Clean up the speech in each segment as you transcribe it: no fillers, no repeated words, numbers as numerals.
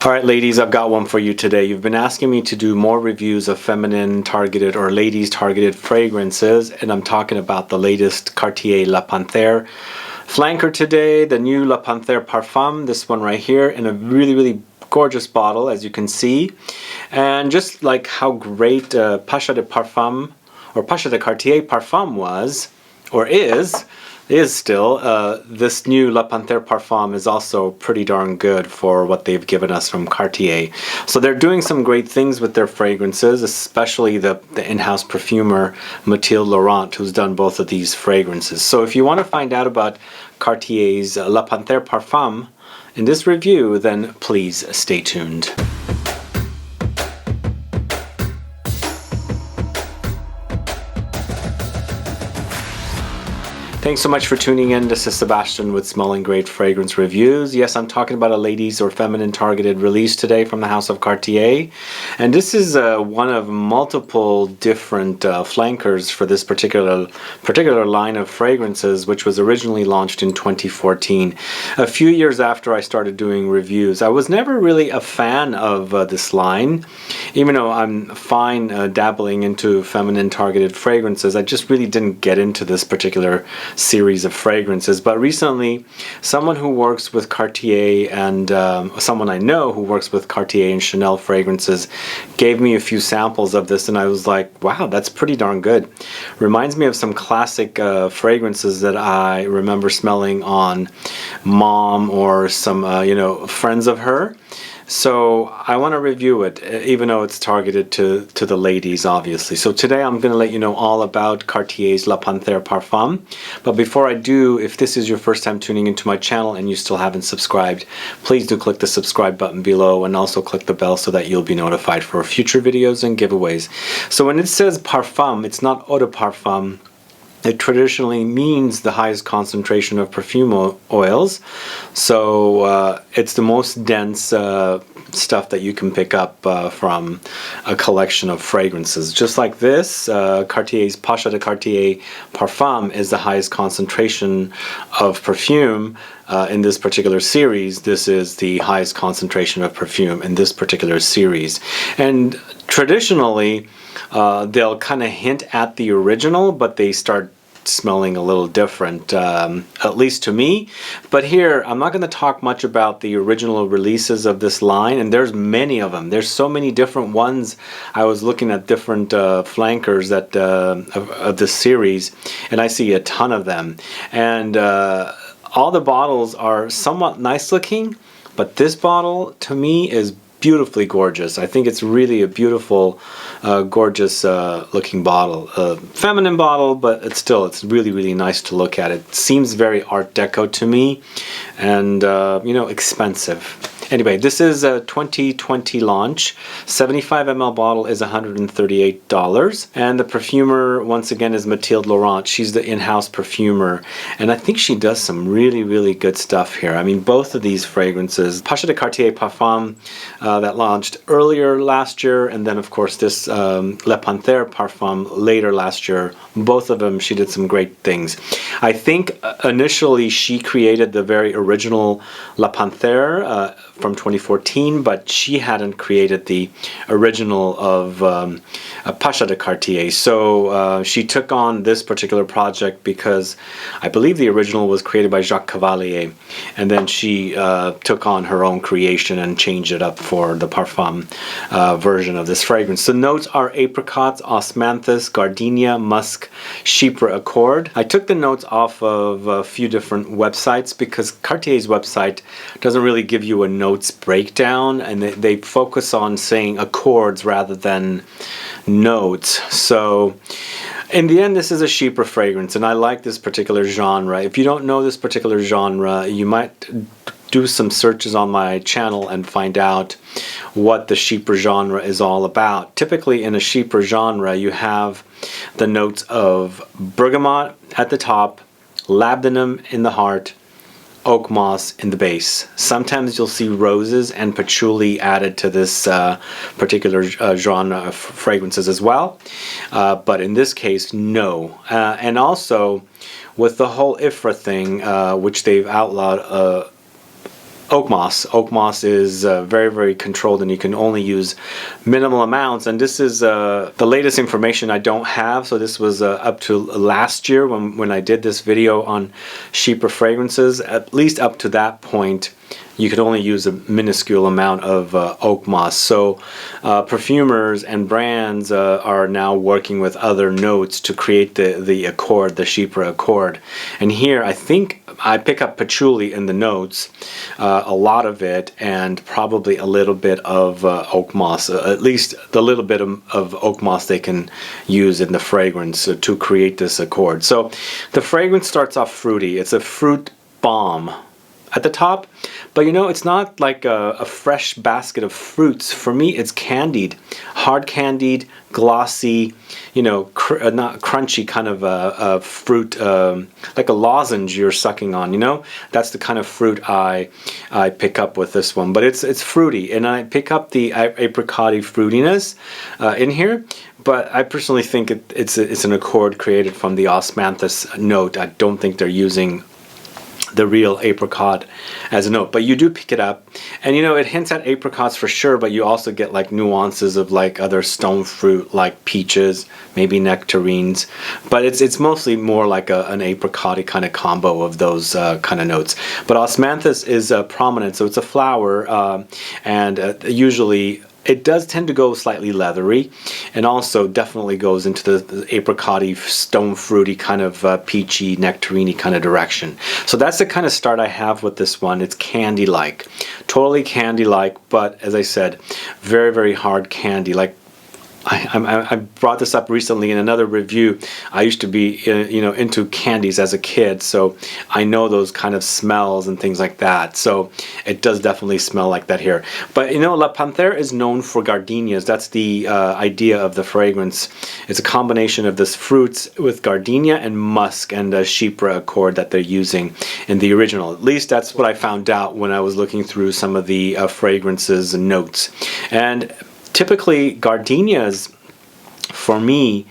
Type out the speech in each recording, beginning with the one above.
Alright ladies, I've got one for you today. You've been asking me to do more reviews of feminine targeted or ladies targeted fragrances, and I'm talking about the latest Cartier La Panthere flanker today, the new La Panthere Parfum, this one right here, in a really gorgeous bottle, as you can see. And just like how great Pacha de Parfum or Pacha de Cartier Parfum was, or is still, this new La Panthere Parfum is also pretty darn good for what they've given us from Cartier. So they're doing some great things with their fragrances, especially the in-house perfumer Mathilde Laurent, who's done both of these fragrances. So if you want to find out about Cartier's La Panthere Parfum in this review, then please stay tuned. Thanks so much for tuning in. This is Sebastian with Smelling Great Fragrance Reviews. Yes, I'm talking about a ladies or feminine targeted release today from the house of Cartier. And this is one of multiple different flankers for this particular line of fragrances, which was originally launched in 2014. A few years after I started doing reviews. I was never really a fan of this line. Even though I'm fine dabbling into feminine targeted fragrances, I just really didn't get into this particular series of fragrances. But recently, someone who works with Cartier and someone I know who works with Cartier and Chanel fragrances gave me a few samples of this, and I was like, wow, that's pretty darn good. Reminds me of some classic fragrances that I remember smelling on Mom or some friends of her. So I want to review it, even though it's targeted to the ladies, obviously. So today I'm going to let you know all about Cartier's La Panthere Parfum. But before I do, if this is your first time tuning into my channel and you still haven't subscribed, please do click the subscribe button below and also click the bell so that you'll be notified for future videos and giveaways. So when it says parfum, it's not eau de parfum. It traditionally means the highest concentration of perfume oils. So it's the most dense stuff that you can pick up from a collection of fragrances. Just like this, Cartier's Pacha de Cartier Parfum is the highest concentration of perfume in this particular series. This is the highest concentration of perfume in this particular series. And traditionally, they'll kind of hint at the original, but they start smelling a little different, at least to me. But here, I'm not going to talk much about the original releases of this line, and there's many of them. There's so many different ones. I was looking at different flankers that of this series, and I see a ton of them. And all the bottles are somewhat nice looking, but this bottle, to me, is beautifully gorgeous. I think it's really a beautiful, gorgeous looking bottle. Feminine bottle, but it's really nice to look at. It seems very Art Deco to me, and expensive. Anyway, this is a 2020 launch. 75 ml bottle is $138. And the perfumer, once again, is Mathilde Laurent. She's the in-house perfumer. And I think she does some really good stuff here. I mean, both of these fragrances, Pacha de Cartier Parfum that launched earlier last year, and then, of course, this La Panthere Parfum later last year. Both of them, she did some great things. I think initially she created the very original La Panthere from 2014, but she hadn't created the original of Pacha de Cartier. So she took on this particular project because I believe the original was created by Jacques Cavalier, and then she took on her own creation and changed it up for the Parfum version of this fragrance. The notes are apricots, Osmanthus, Gardenia, Musk, Chypre Accord. I took the notes off of a few different websites because Cartier's website doesn't really give you a notes breakdown, and they focus on saying accords rather than notes. So in the end, this is a Chypre fragrance, and I like this particular genre. If you don't know this particular genre, you might do some searches on my channel and find out what the Chypre genre is all about. Typically in a Chypre genre, you have the notes of bergamot at the top, labdanum in the heart, Oakmoss in the base. Sometimes you'll see roses and patchouli added to this particular genre of fragrances as well, but in this case, no. And also, with the whole IFRA thing, which they've outlawed Oakmoss. Oakmoss is very, very controlled, and you can only use minimal amounts. And this is the latest information I don't have. So this was up to last year when I did this video on Chypre fragrances. At least up to that point, you could only use a minuscule amount of Oakmoss. So perfumers and brands are now working with other notes to create the accord, the Chypre accord. And here I think I pick up patchouli in the notes, a lot of it, and probably a little bit of Oakmoss, at least the little bit of Oakmoss they can use in the fragrance to create this accord. So the fragrance starts off fruity. It's a fruit bomb at the top, but you know, it's not like a fresh basket of fruits. For me, it's candied, hard candied, glossy, you know, not crunchy kind of a fruit, like a lozenge you're sucking on, you know. That's the kind of fruit I pick up with this one. But it's fruity, and I pick up the apricot-y fruitiness in here. But I personally think it's an accord created from the Osmanthus note. I don't think they're using the real apricot as a note, but you do pick it up, and you know, it hints at apricots for sure, but you also get like nuances of like other stone fruit like peaches, maybe nectarines, but it's mostly more like an apricot-y kind of combo of those kind of notes. But Osmanthus is prominent, so it's a flower, and usually it does tend to go slightly leathery, and also definitely goes into the apricot-y, stone fruity kind of peachy, nectarine-y kind of direction. So that's the kind of start I have with this one. It's candy-like, totally candy-like, but as I said, very, very hard candy. Like I brought this up recently in another review. I used to be, you know, into candies as a kid, so I know those kind of smells and things like that. So it does definitely smell like that here. But you know, La Panthere is known for gardenias. That's the idea of the fragrance. It's a combination of this fruits with gardenia and musk and the Chypre accord that they're using in the original. At least that's what I found out when I was looking through some of the fragrances and notes. And typically, gardenias, for me,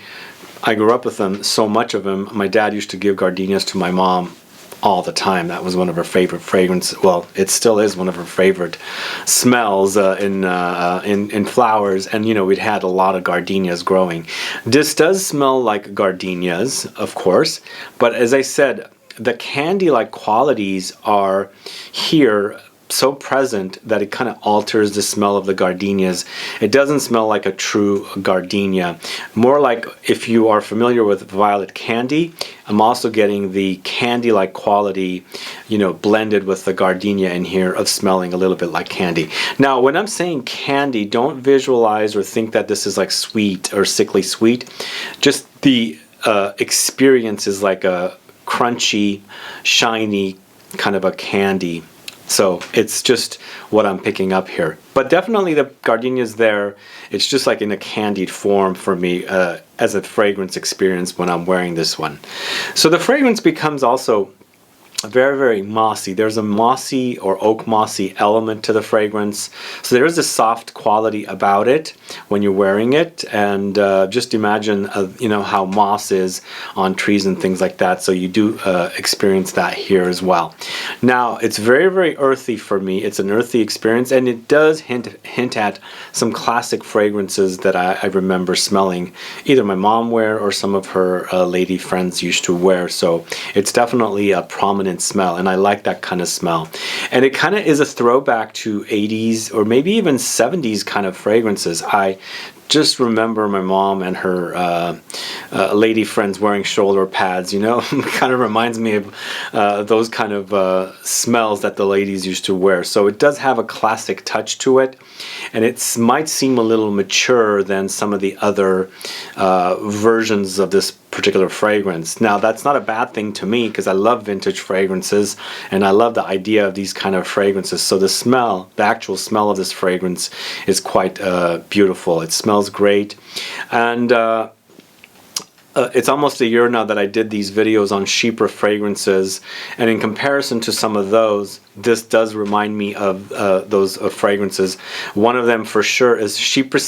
I grew up with them, so much of them. My dad used to give gardenias to my mom all the time. That was one of her favorite fragrances. Well, it still is one of her favorite smells in flowers. And you know, we'd had a lot of gardenias growing. This does smell like gardenias, of course, but as I said, the candy-like qualities are here so present that it kind of alters the smell of the gardenias. It doesn't smell like a true gardenia. More like, if you are familiar with violet candy, I'm also getting the candy-like quality, you know, blended with the gardenia in here of smelling a little bit like candy. Now, when I'm saying candy, don't visualize or think that this is like sweet or sickly sweet. Just the experience is like a crunchy, shiny kind of a candy. So it's just what I'm picking up here. But definitely the gardenia is there. It's just like in a candied form for me as a fragrance experience when I'm wearing this one. So the fragrance becomes also very, very mossy. There's a mossy or oak mossy element to the fragrance. So there is a soft quality about it when you're wearing it. And just imagine, you know, how moss is on trees and things like that. So you do experience that here as well. Now, it's very, very earthy for me. It's an earthy experience, and it does hint at some classic fragrances that I remember smelling, either my mom wear or some of her lady friends used to wear. So it's definitely a prominent smell, and I like that kind of smell. And it kind of is a throwback to 80s or maybe even 70s kind of fragrances. I just remember my mom and her lady friends wearing shoulder pads, you know. Kind of reminds me of those kind of smells that the ladies used to wear. So it does have a classic touch to it, and it might seem a little mature than some of the other versions of this particular fragrance. Now, that's not a bad thing to me, because I love vintage fragrances and I love the idea of these kind of fragrances. So the smell, the actual smell of this fragrance is quite beautiful. It smells great, and it's almost a year now that I did these videos on Chypre fragrances, and in comparison to some of those, this does remind me of those fragrances. One of them for sure is Chypre,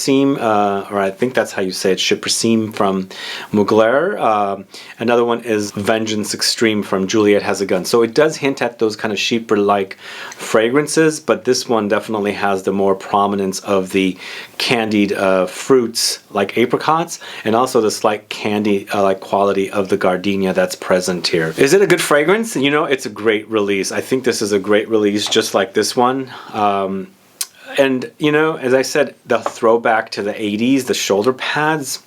or I think that's how you say it, Chypre from Mugler. Another one is Vengeance Extreme from Juliet Has a Gun. So it does hint at those kind of Chypre-like fragrances, but this one definitely has the more prominence of the candied fruits like apricots, and also the slight candy like quality of the gardenia that's present here. Is it a good fragrance? You know, it's a great release. I think this is a great release, just like this one. And you know, as I said, the throwback to the 80s, the shoulder pads,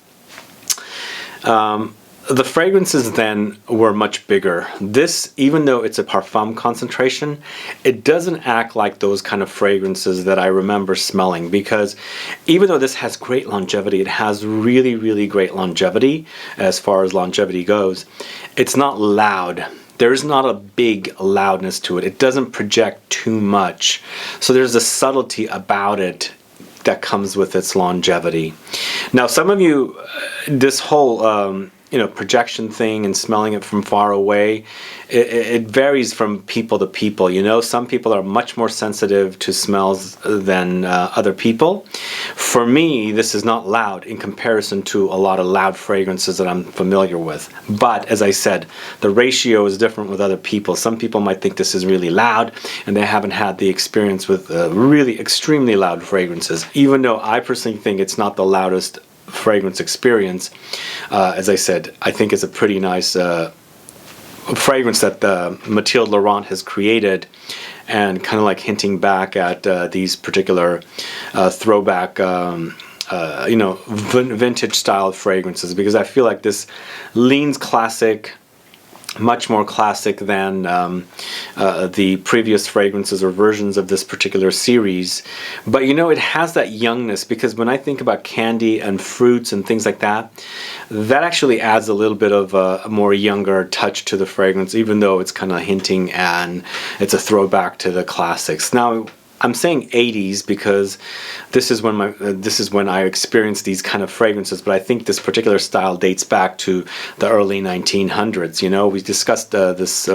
the fragrances then were much bigger. This, even though it's a parfum concentration, it doesn't act like those kind of fragrances that I remember smelling, because even though this has great longevity, it has really, really great longevity as far as longevity goes, it's not loud. There's not a big loudness to it. It doesn't project too much. So there's a subtlety about it that comes with its longevity. Now, some of you, this whole you know, projection thing and smelling it from far away, it varies from people to people. You know, some people are much more sensitive to smells than other people. For me, this is not loud in comparison to a lot of loud fragrances that I'm familiar with. But as I said, the ratio is different with other people. Some people might think this is really loud, and they haven't had the experience with really extremely loud fragrances. Even though I personally think it's not the loudest fragrance experience, as I said, I think it's a pretty nice fragrance that Mathilde Laurent has created, and kind of like hinting back at these particular throwback you know, vintage style fragrances, because I feel like this leans classic, much more classic than the previous fragrances or versions of this particular series. But you know, it has that youngness, because when I think about candy and fruits and things like that, that actually adds a little bit of a more younger touch to the fragrance, even though it's kind of hinting and it's a throwback to the classics. Now, I'm saying 80s because this is when I experienced these kind of fragrances, but I think this particular style dates back to the early 1900s. You know, we discussed this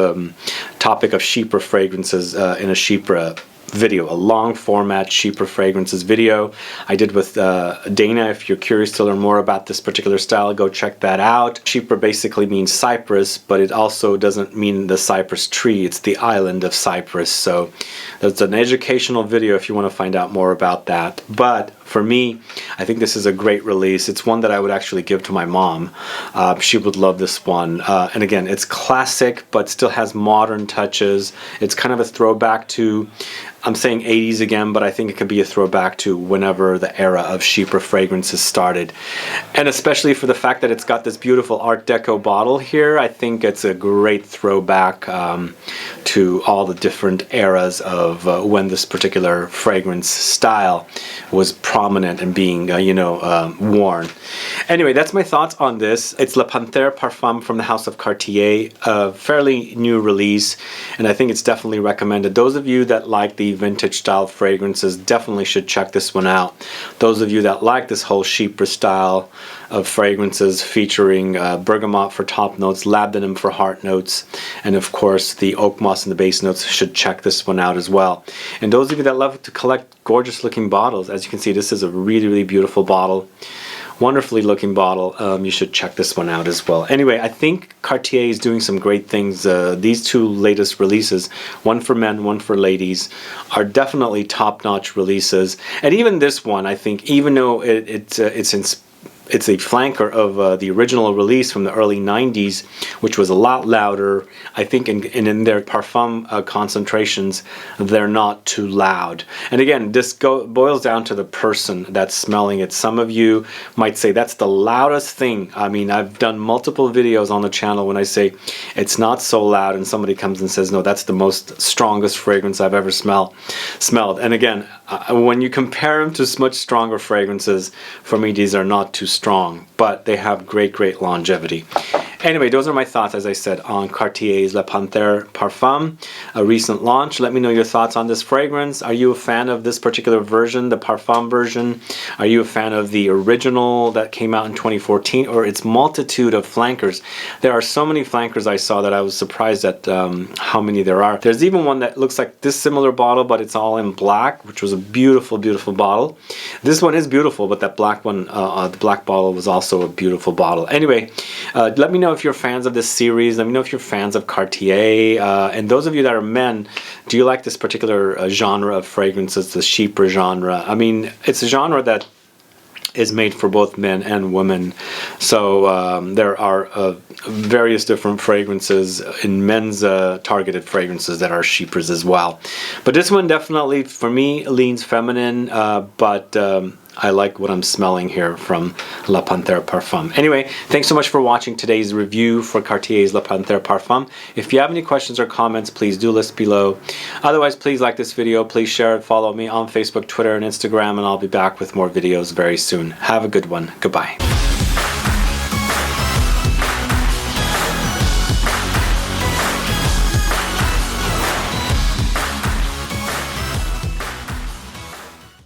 topic of Chypre fragrances in a Chypre video, a long format Chypre fragrances video I did with Dana. If you're curious to learn more about this particular style, go check that out. Chypre basically means Cyprus, but it also doesn't mean the cypress tree, it's the island of Cyprus. So that's an educational video if you want to find out more about that. But for me, I think this is a great release. It's one that I would actually give to my mom. She would love this one. And again, it's classic, but still has modern touches. It's kind of a throwback to, I'm saying 80s again, but I think it could be a throwback to whenever the era of Chypre fragrances started. And especially for the fact that it's got this beautiful Art Deco bottle here, I think it's a great throwback to all the different eras of when this particular fragrance style was prominent and being, you know, worn. Anyway, that's my thoughts on this. It's La Panthere Parfum from the house of Cartier, a fairly new release, and I think it's definitely recommended. Those of you that like the vintage style fragrances definitely should check this one out. Those of you that like this whole Chypre style of fragrances featuring bergamot for top notes, labdanum for heart notes, and of course the Oakmoss and the base notes should check this one out as well. And those of you that love to collect gorgeous looking bottles, as you can see, this is a really, really beautiful bottle. Wonderfully looking bottle. You should check this one out as well. Anyway, I think Cartier is doing some great things. These two latest releases, one for men, one for ladies, are definitely top-notch releases. And even this one, I think, even though it's a flanker of the original release from the early 90s, which was a lot louder. I think in their parfum concentrations, they're not too loud. And again, this boils down to the person that's smelling it. Some of you might say that's the loudest thing. I mean, I've done multiple videos on the channel when I say it's not so loud, and somebody comes and says, no, that's the most strongest fragrance I've ever smelled. And again, when you compare them to much stronger fragrances, for me, these are not too strong, but they have great longevity. Anyway, those are my thoughts, as I said, on Cartier's La Panthere Parfum, a recent launch. Let me know your thoughts on this fragrance. Are you a fan of this particular version, the Parfum version? Are you a fan of the original that came out in 2014, or its multitude of flankers? There are so many flankers I saw that I was surprised at how many there are. There's even one that looks like this similar bottle, but it's all in black, which was a beautiful, beautiful bottle. This one is beautiful, but that black one, the black bottle, was also a beautiful bottle. Anyway, let me know if you're fans of this series. Let me know if you're fans of Cartier. And those of you that are men, do you like this particular genre of fragrances, the Chypre genre? I mean, it's a genre that is made for both men and women. So there are various different fragrances in men's targeted fragrances that are Chypres as well. But this one definitely, for me, leans feminine, but I like what I'm smelling here from La Panthere Parfum. Anyway, thanks so much for watching today's review for Cartier's La Panthere Parfum. If you have any questions or comments, please do list below. Otherwise, please like this video, please share it, follow me on Facebook, Twitter, and Instagram, and I'll be back with more videos very soon. Have a good one. Goodbye.